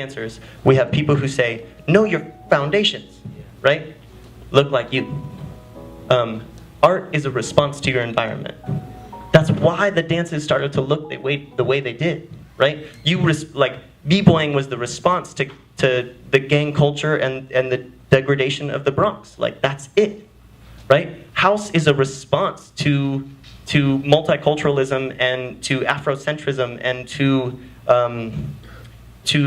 dancers, we have people who say, know your foundations, right? Look like you. Art is a response to your environment. That's why the dances started to look the way they did, right? Like b-boying was the response to the gang culture and the degradation of the Bronx. Like that's it, right? House is a response to multiculturalism and to Afrocentrism and to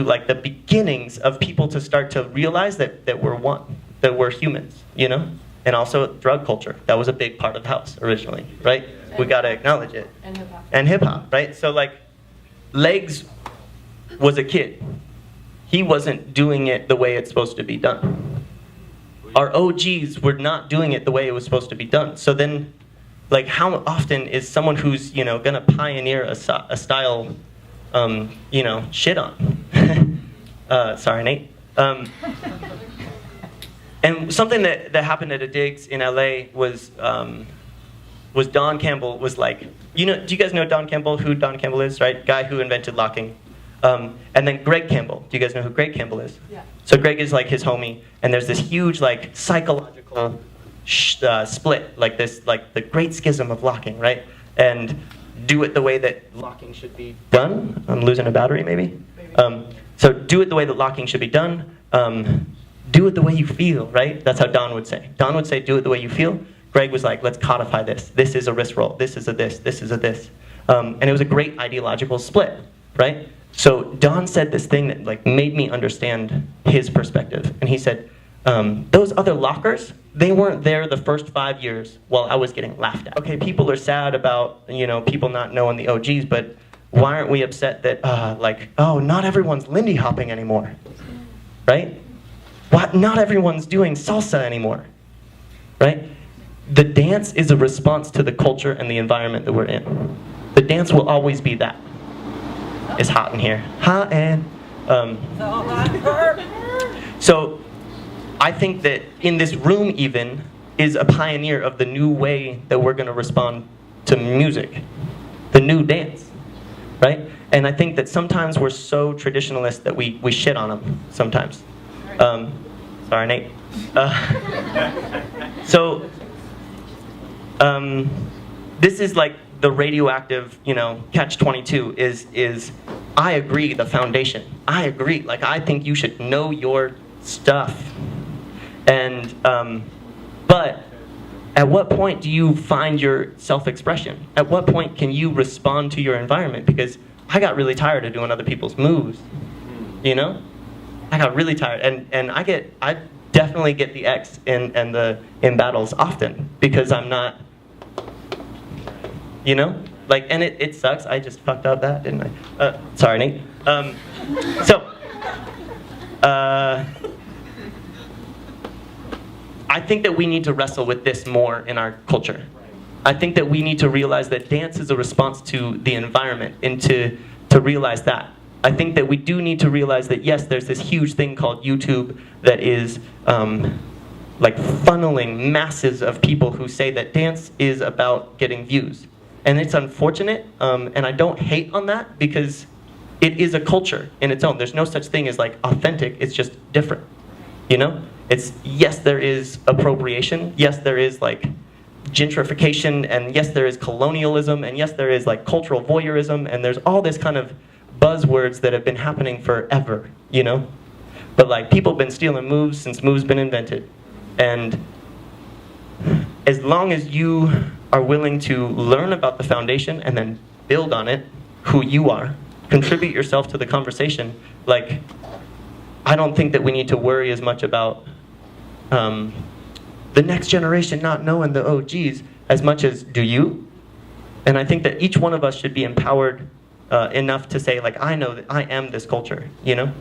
like the beginnings of people to start to realize that we're one, that we're humans, you know? And also drug culture. That was a big part of house originally, right? We gotta acknowledge it. And hip hop. And hip hop, right? So like, Legs was a kid. He wasn't doing it the way it's supposed to be done. Our OGs were not doing it the way it was supposed to be done. So then, like, how often is someone who's, you know, gonna pioneer a style, you know, shit on? Sorry, Nate. And something that happened at a Digs in LA was Don Campbell was like, you know, do you guys know Don Campbell, who Don Campbell is, right? Guy who invented locking. And then Greg Campbell. Do you guys know who Greg Campbell is? Yeah. So Greg is like his homie, and there's this huge like psychological split, like this, like the great schism of locking, right? And do it the way that locking should be done. I'm losing a battery, maybe. So do it the way that locking should be done. Do it the way you feel, right? That's how Don would say. Don would say, do it the way you feel. Greg was like, let's codify this. This is a wrist roll. This is a this. This is a this. And it was a great ideological split, right? So Don said this thing that like made me understand his perspective. And he said, those other lockers, they weren't there the first 5 years while I was getting laughed at. Okay, people are sad about, you know, people not knowing the OGs, but why aren't we upset that, like, oh, not everyone's Lindy hopping anymore, right? What? Not everyone's doing salsa anymore, right? The dance is a response to the culture and the environment that we're in. The dance will always be that. It's hot in here. Hot and... So I think that in this room even is a pioneer of the new way that we're going to respond to music. The new dance, right? And I think that sometimes we're so traditionalist that we shit on them sometimes. Sorry, Nate. So, this is like the radioactive, you know, catch-22 is I agree, the foundation. I agree. Like, I think you should know your stuff. And, but at what point do you find your self-expression? At what point can you respond to your environment? Because I got really tired of doing other people's moves, you know? I got really tired, and I definitely get the X in battles often because I'm not, you know, like, and it sucks. I just fucked up that, didn't I? Sorry, Nate. I think that we need to wrestle with this more in our culture. I think that we need to realize that dance is a response to the environment, and to realize that. I think that we do need to realize that, yes, there's this huge thing called YouTube that is like funneling masses of people who say that dance is about getting views. And it's unfortunate, and I don't hate on that because it is a culture in its own. There's no such thing as like authentic, it's just different, you know? It's, yes, there is appropriation, yes, there is like gentrification, and yes, there is colonialism, and yes, there is like cultural voyeurism, and there's all this kind of buzzwords that have been happening forever, you know? But like, people have been stealing moves since moves been invented. And as long as you are willing to learn about the foundation and then build on it, who you are, contribute yourself to the conversation, like, I don't think that we need to worry as much about the next generation not knowing the OGs as much as do you. And I think that each one of us should be empowered enough to say, like, I know that I am this culture, you know?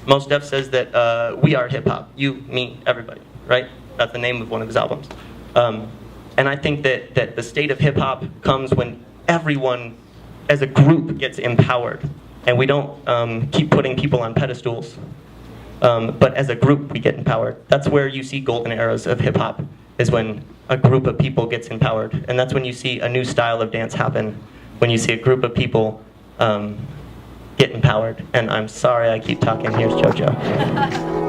Mos Def says that we are hip-hop. You, me, everybody, right? That's the name of one of his albums. And I think that the state of hip-hop comes when everyone as a group gets empowered. And we don't keep putting people on pedestals. But as a group, we get empowered. That's where you see golden eras of hip-hop, is when a group of people gets empowered. And that's when you see a new style of dance happen, when you see a group of people get empowered. And I'm sorry I keep talking. Here's JoJo.